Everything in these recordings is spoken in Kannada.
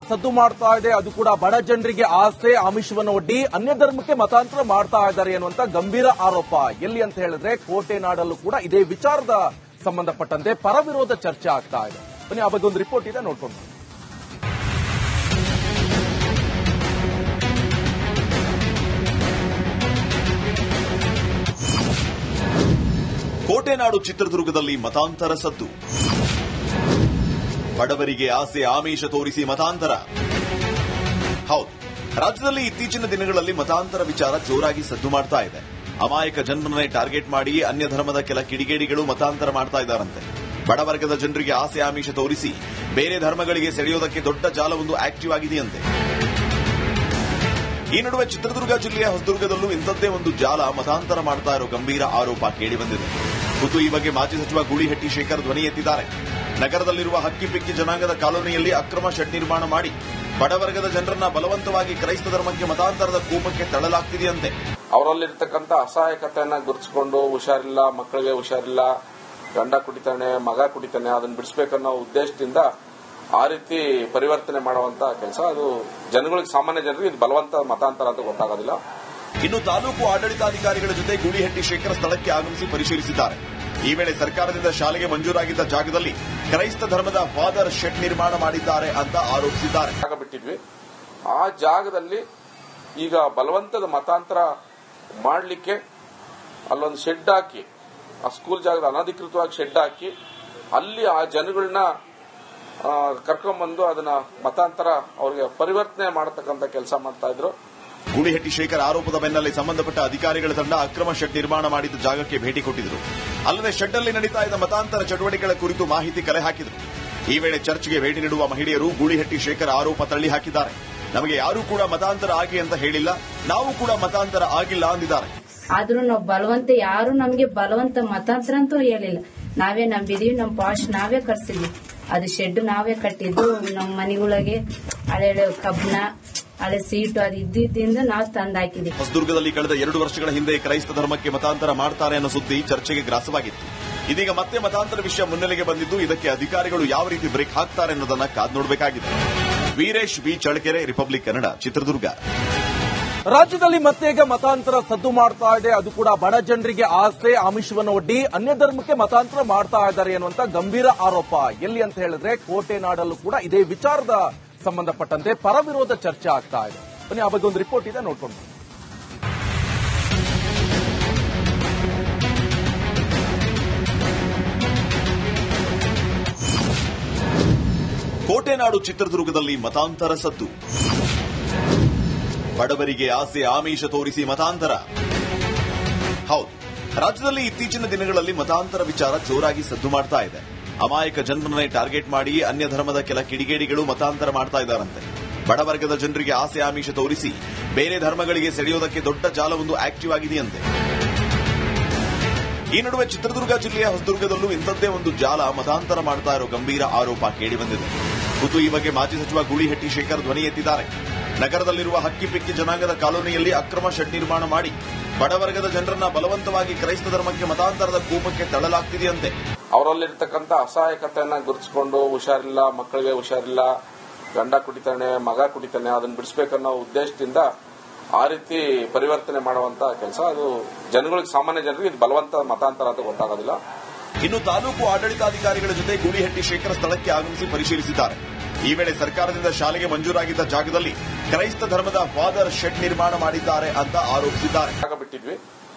ಸದ್ದು ಮಾಡ್ತಾ ಇದೆ. ಅದು ಕೂಡ ಬಡ ಜನರಿಗೆ ಆಸೆ ಆಮಿಷವನ್ನು ಒಡ್ಡಿ ಅನ್ಯ ಧರ್ಮಕ್ಕೆ ಮತಾಂತರ ಮಾಡ್ತಾ ಇದ್ದಾರೆ ಅನ್ನುವಂತ ಗಂಭೀರ ಆರೋಪ. ಎಲ್ಲಿ ಅಂತ ಹೇಳಿದ್ರೆ ಕೋಟೆನಾಡಲ್ಲೂ ಕೂಡ ಇದೇ ವಿಚಾರದ ಸಂಬಂಧಪಟ್ಟಂತೆ ಪರವಿರೋಧ ಚರ್ಚೆ ಆಗ್ತಾ ಇದೆ. ಬನ್ನಿ, ಆ ಬಗ್ಗೆ ಒಂದು ರಿಪೋರ್ಟ್ ಇದೆ, ನೋಡ್ಕೊಂಡು. ಕೋಟೆನಾಡು ಚಿತ್ರದುರ್ಗದಲ್ಲಿ ಮತಾಂತರ ಸದ್ದು. ಬಡವರಿಗೆ ಆಸೆ ಆಮಿಷ ತೋರಿಸಿ ಮತಾಂತರ. ಹೌದು, ರಾಜ್ಯದಲ್ಲಿ ಇತ್ತೀಚಿನ ದಿನಗಳಲ್ಲಿ ಮತಾಂತರ ವಿಚಾರ ಜೋರಾಗಿ ಸದ್ದು ಮಾಡ್ತಾ ಇದೆ. ಅಮಾಯಕ ಜನರನ್ನೇ ಟಾರ್ಗೆಟ್ ಮಾಡಿ ಅನ್ಯ ಧರ್ಮದ ಕೆಲ ಕಿಡಿಗೇಡಿಗಳು ಮತಾಂತರ ಮಾಡ್ತಾ ಇದ್ದಾರಂತೆ. ಬಡವರ್ಗದ ಜನರಿಗೆ ಆಸೆ ಆಮಿಷ ತೋರಿಸಿ ಬೇರೆ ಧರ್ಮಗಳಿಗೆ ಸೆಳೆಯೋದಕ್ಕೆ ದೊಡ್ಡ ಜಾಲವೊಂದು ಆಕ್ಟಿವ್ ಆಗಿದೆಯಂತೆ. ಈ ನಡುವೆ ಚಿತ್ರದುರ್ಗ ಜಿಲ್ಲೆಯ ಹೊಸದುರ್ಗದಲ್ಲೂ ಇಂಥದ್ದೇ ಒಂದು ಜಾಲ ಮತಾಂತರ ಮಾಡ್ತಾ ಇರೋ ಗಂಭೀರ ಆರೋಪ ಕೇಳಿಬಂದಿದೆ. ಖುದ್ದು ಈ ಬಗ್ಗೆ ಮಾಜಿ ಸಚಿವ ಗೂಳಿಹಟ್ಟಿ ಶೇಖರ್ ಧ್ವನಿ ಎತ್ತಿದ್ದಾರೆ. ನಗರದಲ್ಲಿರುವ ಹಕ್ಕಿಪಿಕ್ಕಿ ಜನಾಂಗದ ಕಾಲೋನಿಯಲ್ಲಿ ಅಕ್ರಮ ಶೆಡ್ ನಿರ್ಮಾಣ ಮಾಡಿ ಬಡವರ್ಗದ ಜನರನ್ನ ಬಲವಂತವಾಗಿ ಕ್ರೈಸ್ತ ಧರ್ಮಕ್ಕೆ ಮತಾಂತರದ ಕೂಪಕ್ಕೆ ತಳ್ಳಲಾಗ್ತಿದೆಯಂತೆ. ಅವರಲ್ಲಿರ್ತಕ್ಕಂಥ ಅಸಹಾಯಕತೆಯನ್ನ ಗುರುತಿಸಿಕೊಂಡು ಹುಷಾರಿಲ್ಲ, ಮಕ್ಕಳಿಗೆ ಹುಷಾರಿಲ್ಲ, ಗಂಡ ಕುಡಿತಾನೆ, ಮಗ ಕುಡಿತಾನೆ, ಅದನ್ನ ಬಿಡಿಸಬೇಕನ್ನೋ ಉದ್ದೇಶದಿಂದ ಆ ರೀತಿ ಪರಿವರ್ತನೆ ಮಾಡುವಂತ ಕೆಲಸ. ಅದು ಜನಗಳಿಗೆ, ಸಾಮಾನ್ಯ ಜನರಿಗೆ ಇದು ಬಲವಂತ ಮತಾಂತರ ಅಂತ ಗೊತ್ತಾಗೋದಿಲ್ಲ. ಇನ್ನು ತಾಲೂಕು ಆಡಳಿತಾಧಿಕಾರಿಗಳ ಜೊತೆ ಗೂಳಿಹಟ್ಟಿ ಶೇಖರ್ ಸ್ಥಳಕ್ಕೆ ಆಗಮಿಸಿ ಪರಿಶೀಲಿಸಿದ್ದಾರೆ. ಈ ವೇಳೆ ಸರ್ಕಾರದಿಂದ ಶಾಲೆಗೆ ಮಂಜೂರಾಗಿದ್ದ ಜಾಗದಲ್ಲಿ ಕ್ರೈಸ್ತ ಧರ್ಮದ ಫಾದರ್ ಶೆಡ್ ನಿರ್ಮಾಣ ಮಾಡಿದ್ದಾರೆ ಅಂತ ಆರೋಪಿಸಿದ್ದಾರೆ. ಜಾಗ ಬಿಟ್ಟಿದ್ವಿ, ಆ ಜಾಗದಲ್ಲಿ ಈಗ ಬಲವಂತದ ಮತಾಂತರ ಮಾಡಲಿಕ್ಕೆ ಅಲ್ಲೊಂದು ಶೆಡ್ ಹಾಕಿ, ಆ ಸ್ಕೂಲ್ ಜಾಗದ ಅನಧಿಕೃತವಾಗಿ ಶೆಡ್ ಹಾಕಿ ಅಲ್ಲಿ ಆ ಜನಗಳನ್ನ ಕರ್ಕೊಂಡ್ಬಂದು ಅದನ್ನ ಮತಾಂತರ ಅವ್ರಿಗೆ ಪರಿವರ್ತನೆ ಮಾಡತಕ್ಕಂಥ ಕೆಲಸ ಮಾಡ್ತಾ ಇದ್ರು. ಗೂಳಿಹಟ್ಟಿ ಶೇಖರ್ ಆರೋಪದ ಬೆನ್ನಲ್ಲೇ ಸಂಬಂಧಪಟ್ಟ ಅಧಿಕಾರಿಗಳ ತಂಡ ಅಕ್ರಮ ಶೆಡ್ ನಿರ್ಮಾಣ ಮಾಡಿದ್ದ ಜಾಗಕ್ಕೆ ಭೇಟಿ ಕೊಟ್ಟಿದ್ರು. ಅಲ್ಲದೆ ಶೆಡ್ ಅಲ್ಲಿ ನಡೀತಾ ಇದ್ದ ಮತಾಂತರ ಚಟುವಟಿಕೆಗಳ ಕುರಿತು ಮಾಹಿತಿ ಕಲೆ ಹಾಕಿದ್ರು. ಈ ವೇಳೆ ಚರ್ಚ್ಗೆ ಭೇಟಿ ನೀಡುವ ಮಹಿಳೆಯರು ಗೂಳಿಹಟ್ಟಿ ಶೇಖರ್ ಆರೋಪ ತಳ್ಳಿ ಹಾಕಿದ್ದಾರೆ. ನಮಗೆ ಯಾರೂ ಕೂಡ ಮತಾಂತರ ಆಗಿ ಅಂತ ಹೇಳಿಲ್ಲ, ನಾವು ಕೂಡ ಮತಾಂತರ ಆಗಿಲ್ಲ ಅಂದಿದ್ದಾರೆ. ಆದ್ರೂ ನಾವು ಬಲವಂತ, ಯಾರು ನಮ್ಗೆ ಬಲವಂತ ಮತಾಂತರ ಅಂತೂ ಹೇಳಿಲ್ಲ. ನಾವೇ ನಂಬಿದೀವಿ, ನಮ್ ಪಾಶ್ ನಾವೇ ಕಟ್ಸಿದ್ವಿ. ಅದು ಶೆಡ್ ನಾವೇ ಕಟ್ಟಿದ್ದು. ನಮ್ಮ ಮನೆಗಳಿಗೆ ಹಳೆ ಕಬ್ಬಣ, ಹಳೆ ಸೀಟು ಅದು ಇದ್ದಿದ್ದರಿಂದ ನಾವು ತಂದಾಕಿದ್ವಿ. ಹೊಸದುರ್ಗದಲ್ಲಿ ಕಳೆದ 2 ವರ್ಷಗಳ ಹಿಂದೆ ಕ್ರೈಸ್ತ ಧರ್ಮಕ್ಕೆ ಮತಾಂತರ ಮಾಡ್ತಾರೆ ಅನ್ನೋ ಸುದ್ದಿ ಚರ್ಚೆಗೆ ಗ್ರಾಸವಾಗಿತ್ತು. ಇದೀಗ ಮತ್ತೆ ಮತಾಂತರ ವಿಷಯ ಮುನ್ನೆಲೆಗೆ ಬಂದಿದ್ದು, ಇದಕ್ಕೆ ಅಧಿಕಾರಿಗಳು ಯಾವ ರೀತಿ ಬ್ರೇಕ್ ಹಾಕ್ತಾರೆ ಅನ್ನೋದನ್ನ ಕಾದು ನೋಡಬೇಕಾಗಿದೆ. Veeresh B Challakere, Republic Kannada, Chitradurga. ರಾಜ್ಯದಲ್ಲಿ ಮತ್ತೀಗ ಮತಾಂತರ ಸದ್ದು ಮಾಡ್ತಾ ಇದೆ. ಅದು ಕೂಡ ಬಡ ಜನರಿಗೆ ಆಸೆ ಆಮಿಷವನ್ನು ಒಡ್ಡಿ ಅನ್ಯ ಧರ್ಮಕ್ಕೆ ಮತಾಂತರ ಮಾಡ್ತಾ ಇದ್ದಾರೆ ಅನ್ನುವಂತ ಗಂಭೀರ ಆರೋಪ. ಎಲ್ಲಿ ಅಂತ ಹೇಳಿದ್ರೆ ಕೋಟೆನಾಡಲ್ಲೂ ಕೂಡ ಇದೇ ವಿಚಾರದ ಸಂಬಂಧಪಟ್ಟಂತೆ ಪರವಿರೋಧ ಚರ್ಚೆ ಆಗ್ತಾ ಇದೆ. ಬನ್ನಿ, ಆ ಬಗ್ಗೆ ಒಂದು ರಿಪೋರ್ಟ್ ಇದೆ, ನೋಡ್ಕೊಂಡು. ಕೋಟೆನಾಡು ಚಿತ್ರದುರ್ಗದಲ್ಲಿ ಮತಾಂತರ ಸದ್ದು. ಬಡವರಿಗೆ ಆಸೆ ಆಮಿಷ ತೋರಿಸಿ ಮತಾಂತರ. ಹೌದು, ರಾಜ್ಯದಲ್ಲಿ ಇತ್ತೀಚಿನ ದಿನಗಳಲ್ಲಿ ಮತಾಂತರ ವಿಚಾರ ಜೋರಾಗಿ ಸದ್ದು ಮಾಡ್ತಾ ಇದೆ. ಅಮಾಯಕ ಜನರನ್ನೇ ಟಾರ್ಗೆಟ್ ಮಾಡಿ ಅನ್ಯ ಧರ್ಮದ ಕೆಲ ಕಿಡಿಗೇಡಿಗಳು ಮತಾಂತರ ಮಾಡ್ತಾ ಇದ್ದಾರಂತೆ. ಬಡವರ್ಗದ ಜನರಿಗೆ ಆಸೆ ಆಮಿಷ ತೋರಿಸಿ ಬೇರೆ ಧರ್ಮಗಳಿಗೆ ಸೆಳೆಯೋದಕ್ಕೆ ದೊಡ್ಡ ಜಾಲವೊಂದು ಆಕ್ಟಿವ್ ಆಗಿದೆಯಂತೆ. ಈ ನಡುವೆ ಚಿತ್ರದುರ್ಗ ಜಿಲ್ಲೆಯ ಹೊಸದುರ್ಗದಲ್ಲೂ ಇಂಥದ್ದೇ ಒಂದು ಜಾಲ ಮತಾಂತರ ಮಾಡ್ತಾ ಇರೋ ಗಂಭೀರ ಆರೋಪ ಕೇಳಿಬಂದಿದೆ. ಖುದ್ದು ಈ ಬಗ್ಗೆ ಮಾಜಿ ಸಚಿವ ಗೂಳಿಹಟ್ಟಿ ಶೇಖರ್ ಧ್ವನಿ ಎತ್ತಿದ್ದಾರೆ. ನಗರದಲ್ಲಿರುವ ಹಕ್ಕಿಪಿಕ್ಕಿ ಜನಾಂಗದ ಕಾಲೋನಿಯಲ್ಲಿ ಅಕ್ರಮ ಶೆಡ್ ನಿರ್ಮಾಣ ಮಾಡಿ ಬಡವರ್ಗದ ಜನರನ್ನ ಬಲವಂತವಾಗಿ ಕ್ರೈಸ್ತ ಧರ್ಮಕ್ಕೆ ಮತಾಂತರದ ಕೂಪಕ್ಕೆ ತಳ್ಳಲಾಗ್ತಿದೆಯಂತೆ. ಅವರಲ್ಲಿರ್ತಕ್ಕಂಥ ಅಸಹಾಯಕತೆಯನ್ನ ಗುರುತಿಸಿಕೊಂಡು ಹುಷಾರಿಲ್ಲ, ಮಕ್ಕಳಿಗೆ ಹುಷಾರಿಲ್ಲ, ಗಂಡ ಕುಡಿತಾನೆ, ಮಗ ಕುಡಿತಾನೆ, ಅದನ್ನ ಬಿಡಿಸಬೇಕನ್ನೋ ಉದ್ದೇಶದಿಂದ ಆ ರೀತಿ ಪರಿವರ್ತನೆ ಮಾಡುವಂತ ಕೆಲಸ. ಅದು ಜನಗಳಿಗೆ, ಸಾಮಾನ್ಯ ಜನರಿಗೆ ಇದು ಬಲವಂತ ಮತಾಂತರ ಅಂತ ಗೊತ್ತಾಗೋದಿಲ್ಲ. ಇನ್ನು ತಾಲೂಕು ಆಡಳಿತಾಧಿಕಾರಿಗಳ ಜೊತೆ ಗೂಳಿಹಟ್ಟಿ ಶೇಖರ್ ಸ್ಥಳಕ್ಕೆ ಆಗಮಿಸಿ ಪರಿಶೀಲಿಸಿದ್ದಾರೆ. ಈ ವೇಳೆ ಸರ್ಕಾರದಿಂದ ಶಾಲೆಗೆ ಮಂಜೂರಾಗಿದ್ದ ಜಾಗದಲ್ಲಿ ಕ್ರೈಸ್ತ ಧರ್ಮದ ಫಾದರ್ ಶೆಡ್ ನಿರ್ಮಾಣ ಮಾಡಿದ್ದಾರೆ ಅಂತ ಆರೋಪಿಸಿದ್ದಾರೆ. ಜಾಗ ಬಿಟ್ಟಿದ್ವಿ,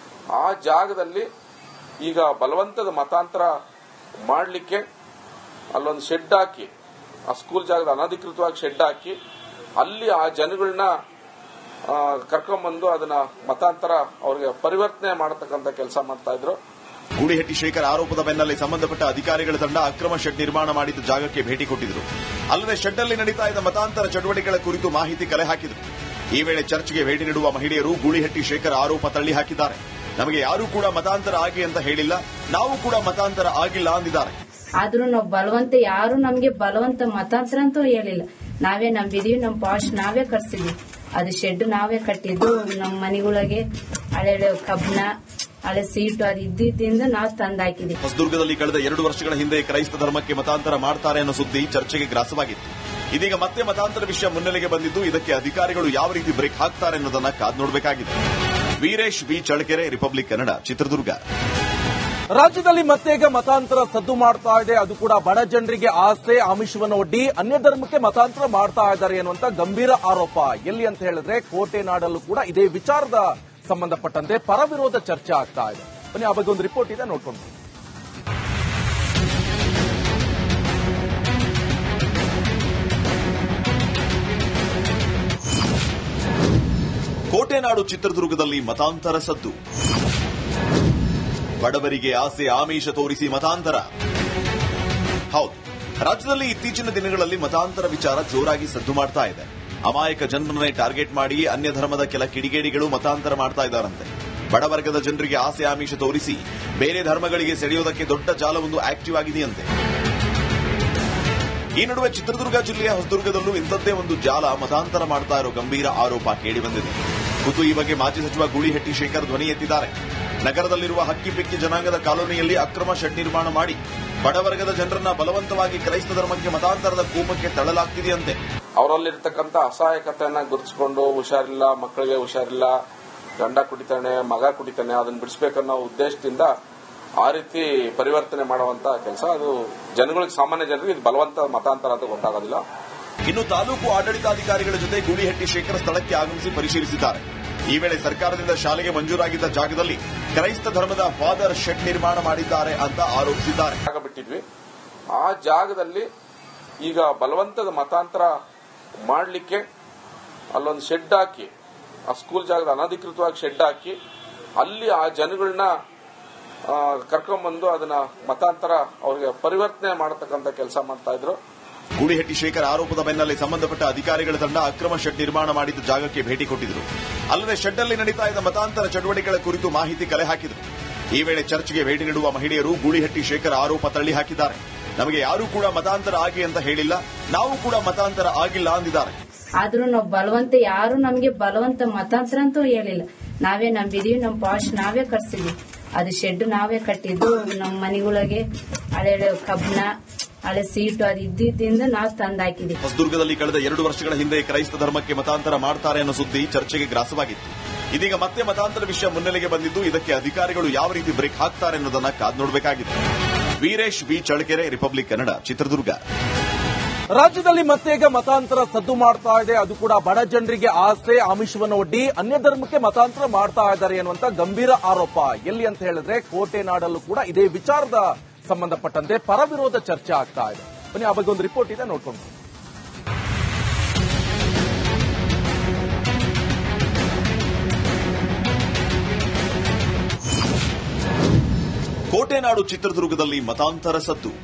ಆ ಜಾಗದಲ್ಲಿ ಈಗ ಬಲವಂತದ ಮತಾಂತರ ಮಾಡಲಿಕ್ಕೆ ಅಲ್ಲೊಂದು ಶೆಡ್ ಹಾಕಿ, ಆ ಸ್ಕೂಲ್ ಜಾಗದ ಅನಧಿಕೃತವಾಗಿ ಶೆಡ್ ಹಾಕಿ ಅಲ್ಲಿ ಆ ಜನಗಳನ್ನ ಕರ್ಕೊಂಡ್ಬಂದು ಅದನ್ನ ಮತಾಂತರ ಅವ್ರಿಗೆ ಪರಿವರ್ತನೆ ಮಾಡತಕ್ಕಂಥ ಕೆಲಸ ಮಾಡ್ತಾ ಇದ್ರು. ಗೂಳಿಹಟ್ಟಿ ಶೇಖರ್ ಆರೋಪದ ಬೆನ್ನಲ್ಲೇ ಸಂಬಂಧಪಟ್ಟ ಅಧಿಕಾರಿಗಳ ತಂಡ ಅಕ್ರಮ ಶೆಡ್ ನಿರ್ಮಾಣ ಮಾಡಿದ್ದ ಜಾಗಕ್ಕೆ ಭೇಟಿ ಕೊಟ್ಟಿದ್ರು. ಅಲ್ಲದೆ ಶೆಡ್ ಅಲ್ಲಿ ನಡೀತಾ ಇದ್ದ ಮತಾಂತರ ಚಟುವಟಿಕೆಗಳ ಕುರಿತು ಮಾಹಿತಿ ಕಲೆ ಹಾಕಿದ್ರು. ಈ ವೇಳೆ ಚರ್ಚ್ಗೆ ಭೇಟಿ ನೀಡುವ ಮಹಿಳೆಯರು ಗೂಳಿಹಟ್ಟಿ ಶೇಖರ್ ಆರೋಪ ತಳ್ಳಿ ಹಾಕಿದ್ದಾರೆ. ನಮಗೆ ಯಾರೂ ಕೂಡ ಮತಾಂತರ ಆಗಿ ಅಂತ ಹೇಳಿಲ್ಲ, ನಾವು ಕೂಡ ಮತಾಂತರ ಆಗಿಲ್ಲ ಅಂದಿದ್ದಾರೆ. ಆದ್ರೂ ನಾವು ಬಲವಂತ, ಯಾರು ನಮ್ಗೆ ಬಲವಂತ ಮತಾಂತರ ಅಂತೂ ಹೇಳಿಲ್ಲ. ನಾವೇ ನಂಬಿದೀವಿ, ನಮ್ ಪಾಶ್ ನಾವೇ ಕಟ್ಸಿದ್ವಿ. ಅದು ಶೆಡ್ ನಾವೇ ಕಟ್ಟಿದ್ದು. ನಮ್ಮ ಮನೆಗಳಿಗೆ ಹಳೆ ಕಬ್ಬಣ, ಹಳೆ ಸೀಟು ಅದು ಇದ್ದಿದ್ದರಿಂದ ನಾವು ತಂದಾಕಿದ್ವಿ. ಹೊಸದುರ್ಗದಲ್ಲಿ ಕಳೆದ 2 ವರ್ಷಗಳ ಹಿಂದೆ ಕ್ರೈಸ್ತ ಧರ್ಮಕ್ಕೆ ಮತಾಂತರ ಮಾಡ್ತಾರೆ ಅನ್ನೋ ಸುದ್ದಿ ಚರ್ಚೆಗೆ ಗ್ರಾಸವಾಗಿತ್ತು. ಇದೀಗ ಮತ್ತೆ ಮತಾಂತರ ವಿಷಯ ಮುನ್ನೆಲೆಗೆ ಬಂದಿದ್ದು ಇದಕ್ಕೆ ಅಧಿಕಾರಿಗಳು ಯಾವ ರೀತಿ ಬ್ರೇಕ್ ಹಾಕ್ತಾರೆ ಅನ್ನೋದನ್ನ ಕಾದು ನೋಡಬೇಕಾಗಿದೆ. Veeresh V Challakere, Republic Kannada, Chitradurga. ರಾಜ್ಯದಲ್ಲಿ ಮತ್ತೀಗ ಮತಾಂತರ ಸದ್ದು ಮಾಡ್ತಾ ಇದೆ. ಅದು ಕೂಡ ಬಡ ಜನರಿಗೆ ಆಸೆ ಆಮಿಷವನ್ನು ಒಡ್ಡಿ ಅನ್ಯ ಧರ್ಮಕ್ಕೆ ಮತಾಂತರ ಮಾಡ್ತಾ ಇದ್ದಾರೆ ಎನ್ನುವಂತ ಗಂಭೀರ ಆರೋಪ. ಎಲ್ಲಿ ಅಂತ ಹೇಳಿದ್ರೆ ಕೋಟೆನಾಡಲ್ಲೂ ಕೂಡ ಇದೇ ವಿಚಾರದ ಸಂಬಂಧಪಟ್ಟಂತೆ ಪರವಿರೋಧ ಚರ್ಚೆ ಆಗ್ತಾ ಇದೆ. ಬನ್ನಿ, ಆ ಬಗ್ಗೆ ಒಂದು ರಿಪೋರ್ಟ್ ಇದೆ, ನೋಡ್ಕೊಂಡು. ಕೋಟೆನಾಡು ಚಿತ್ರದುರ್ಗದಲ್ಲಿ ಮತಾಂತರ ಸದ್ದು. ಬಡವರಿಗೆ ಆಸೆ ಆಮಿಷ ತೋರಿಸಿ ಮತಾಂತರ. ಹೌದು, ರಾಜ್ಯದಲ್ಲಿ ಇತ್ತೀಚಿನ ದಿನಗಳಲ್ಲಿ ಮತಾಂತರ ವಿಚಾರ ಜೋರಾಗಿ ಸದ್ದು ಮಾಡ್ತಾ ಇದೆ. ಅಮಾಯಕ ಜನರನ್ನೇ ಟಾರ್ಗೆಟ್ ಮಾಡಿ ಅನ್ಯ ಧರ್ಮದ ಕೆಲ ಕಿಡಿಗೇಡಿಗಳು ಮತಾಂತರ ಮಾಡ್ತಾ ಇದ್ದಾರಂತೆ. ಬಡವರ್ಗದ ಜನರಿಗೆ ಆಸೆ ಆಮಿಷ ತೋರಿಸಿ ಬೇರೆ ಧರ್ಮಗಳಿಗೆ ಸೆಳೆಯೋದಕ್ಕೆ ದೊಡ್ಡ ಜಾಲವೊಂದು ಆಕ್ಟಿವ್ ಆಗಿದೆಯಂತೆ. ಈ ನಡುವೆ ಚಿತ್ರದುರ್ಗ ಜಿಲ್ಲೆಯ ಹೊಸದುರ್ಗದಲ್ಲೂ ಇಂಥದ್ದೇ ಒಂದು ಜಾಲ ಮತಾಂತರ ಮಾಡ್ತಾ ಇರೋ ಗಂಭೀರ ಆರೋಪ ಕೇಳಿಬಂದಿದೆ. ಖುದ್ದು ಈ ಬಗ್ಗೆ ಮಾಜಿ ಸಚಿವ ಗೂಳಿಹಟ್ಟಿ ಶೇಖರ್ ಧ್ವನಿ ಎತ್ತಿದ್ದಾರೆ. ನಗರದಲ್ಲಿರುವ ಹಕ್ಕಿಪಿಕ್ಕಿ ಜನಾಂಗದ ಕಾಲೋನಿಯಲ್ಲಿ ಅಕ್ರಮ ಶೆಡ್ ನಿರ್ಮಾಣ ಮಾಡಿ ಬಡವರ್ಗದ ಜನರನ್ನ ಬಲವಂತವಾಗಿ ಕ್ರೈಸ್ತ ಧರ್ಮಕ್ಕೆ ಮತಾಂತರದ ಕೂಪಕ್ಕೆ ತಳ್ಳಲಾಗ್ತಿದೆಯಂತೆ. ಅವರಲ್ಲಿರ್ತಕ್ಕಂಥ ಅಸಹಾಯಕತೆಯನ್ನ ಗುರುತಿಸಿಕೊಂಡು ಹುಷಾರಿಲ್ಲ, ಮಕ್ಕಳಿಗೆ ಹುಷಾರಿಲ್ಲ, ಗಂಡ ಕುಡಿತಾನೆ, ಮಗ ಕುಡಿತಾನೆ, ಅದನ್ನ ಬಿಡಿಸಬೇಕನ್ನೋ ಉದ್ದೇಶದಿಂದ ಆ ರೀತಿ ಪರಿವರ್ತನೆ ಮಾಡುವಂತ ಕೆಲಸ. ಅದು ಜನಗಳಿಗೆ, ಸಾಮಾನ್ಯ ಜನರಿಗೆ ಇದು ಬಲವಂತ ಮತಾಂತರ ಅಂತ ಗೊತ್ತಾಗೋದಿಲ್ಲ. ಇನ್ನು ತಾಲೂಕು ಆಡಳಿತಾಧಿಕಾರಿಗಳ ಜೊತೆ ಗೂಳಿಹಟ್ಟಿ ಶೇಖರ್ ಸ್ಥಳಕ್ಕೆ ಆಗಮಿಸಿ ಪರಿಶೀಲಿಸಿದ್ದಾರೆ. ಈ ವೇಳೆ ಸರ್ಕಾರದಿಂದ ಶಾಲೆಗೆ ಮಂಜೂರಾಗಿದ್ದ ಜಾಗದಲ್ಲಿ ಕ್ರೈಸ್ತ ಧರ್ಮದ ಫಾದರ್ ಶೆಡ್ ನಿರ್ಮಾಣ ಮಾಡಿದ್ದಾರೆ ಅಂತ ಆರೋಪಿಸಿದ್ದಾರೆ. ಬಿಟ್ಟಿದ್ವಿ, ಆ ಜಾಗದಲ್ಲಿ ಈಗ ಬಲವಂತದ ಮತಾಂತರ ಮಾಡಲಿಕ್ಕೆ ಅಲ್ಲೊಂದು ಶೆಡ್ ಹಾಕಿ, ಆ ಸ್ಕೂಲ್ ಜಾಗದ ಅನಧಿಕೃತವಾಗಿ ಶೆಡ್ ಹಾಕಿ ಅಲ್ಲಿ ಆ ಜನಗಳನ್ನ ಕರ್ಕೊಂಡ್ಬಂದು ಅದನ್ನ ಮತಾಂತರ ಅವರಿಗೆ ಪರಿವರ್ತನೆ ಮಾಡತಕ್ಕಂಥ ಕೆಲಸ ಮಾಡ್ತಾ ಇದ್ರು. ಗೂಳಿಹಟ್ಟಿ ಶೇಖರ್ ಆರೋಪದ ಬೆನ್ನಲ್ಲೇ ಸಂಬಂಧಪಟ್ಟ ಅಧಿಕಾರಿಗಳ ತಂಡ ಅಕ್ರಮ ಶೆಡ್ ನಿರ್ಮಾಣ ಮಾಡಿದ್ದ ಜಾಗಕ್ಕೆ ಭೇಟಿ ಕೊಟ್ಟಿದ್ರು. ಅಲ್ಲದೆ ಶೆಡ್ ಅಲ್ಲಿ ನಡೀತಾ ಇದ್ದ ಮತಾಂತರ ಚಟುವಟಿಕೆಗಳ ಕುರಿತು ಮಾಹಿತಿ ಕಲೆ ಹಾಕಿದ್ರು. ಈ ವೇಳೆ ಚರ್ಚ್ಗೆ ಭೇಟಿ ನೀಡುವ ಮಹಿಳೆಯರು ಗೂಳಿಹಟ್ಟಿ ಶೇಖರ್ ಆರೋಪ ತಳ್ಳಿ ಹಾಕಿದ್ದಾರೆ. ನಮಗೆ ಯಾರೂ ಕೂಡ ಮತಾಂತರ ಆಗಿ ಅಂತ ಹೇಳಿಲ್ಲ, ನಾವು ಕೂಡ ಮತಾಂತರ ಆಗಿಲ್ಲ ಅಂದಿದ್ದಾರೆ. ಆದ್ರೂ ನಾವು ಬಲವಂತ, ಯಾರು ನಮ್ಗೆ ಬಲವಂತ ಮತಾಂತರ ಅಂತೂ ಹೇಳಿಲ್ಲ. ನಾವೇ ನಂಬಿದೀವಿ, ನಮ್ಮ ಪಾಶ್ ನಾವೇ ಕಟ್ಸಿದ್ವಿ. ಅದು ಶೆಡ್ ನಾವೇ ಕಟ್ಟಿದ್ದು. ನಮ್ಮ ಮನೆಗಳಿಗೆ ಹಳೆ ಕಬ್ಬಣ, ಹಳೆ ಸೀಟು ಅದು ಇದ್ದಿದ್ದರಿಂದ ನಾವು ತಂದಾಕಿದ್ವಿ. ಹೊಸದುರ್ಗದಲ್ಲಿ ಕಳೆದ 2 ವರ್ಷಗಳ ಹಿಂದೆ ಕ್ರೈಸ್ತ ಧರ್ಮಕ್ಕೆ ಮತಾಂತರ ಮಾಡ್ತಾರೆ ಅನ್ನೋ ಸುದ್ದಿ ಚರ್ಚೆಗೆ ಗ್ರಾಸವಾಗಿತ್ತು. ಇದೀಗ ಮತ್ತೆ ಮತಾಂತರ ವಿಷಯ ಮುನ್ನೆಲೆಗೆ ಬಂದಿದ್ದು ಇದಕ್ಕೆ ಅಧಿಕಾರಿಗಳು ಯಾವ ರೀತಿ ಬ್ರೇಕ್ ಹಾಕ್ತಾರೆ ಅನ್ನೋದನ್ನ ಕಾದು ನೋಡಬೇಕಾಗಿದೆ. Veeresh V Challakere, Republic Kannada, Chitradurga. ರಾಜ್ಯದಲ್ಲಿ ಮತ್ತೀಗ ಮತಾಂತರ ಸದ್ದು ಮಾಡ್ತಾ ಇದೆ. ಅದು ಕೂಡ ಬಡ ಜನರಿಗೆ ಆಸೆ ಆಮಿಷವನ್ನು ಒಡ್ಡಿ ಅನ್ಯ ಧರ್ಮಕ್ಕೆ ಮತಾಂತರ ಮಾಡ್ತಾ ಇದ್ದಾರೆ ಎನ್ನುವಂತ ಗಂಭೀರ ಆರೋಪ. ಎಲ್ಲಿ ಅಂತ ಹೇಳಿದ್ರೆ ಕೋಟೆನಾಡಲ್ಲೂ ಕೂಡ ಇದೇ ವಿಚಾರದ ಸಂಬಂಧಪಟ್ಟಂತೆ ಪರವಿರೋಧ ಚರ್ಚೆ ಆಗ್ತಾ ಇದೆ. ಬನ್ನಿ, ಆ ಬಗ್ಗೆ ಒಂದು ರಿಪೋರ್ಟ್ ಇದೆ, ನೋಡ್ಕೊಂಡು. ಕೋಟೆನಾಡು ಚಿತ್ರದುರ್ಗದಲ್ಲಿ ಮತಾಂತರ ಸದ್ದು.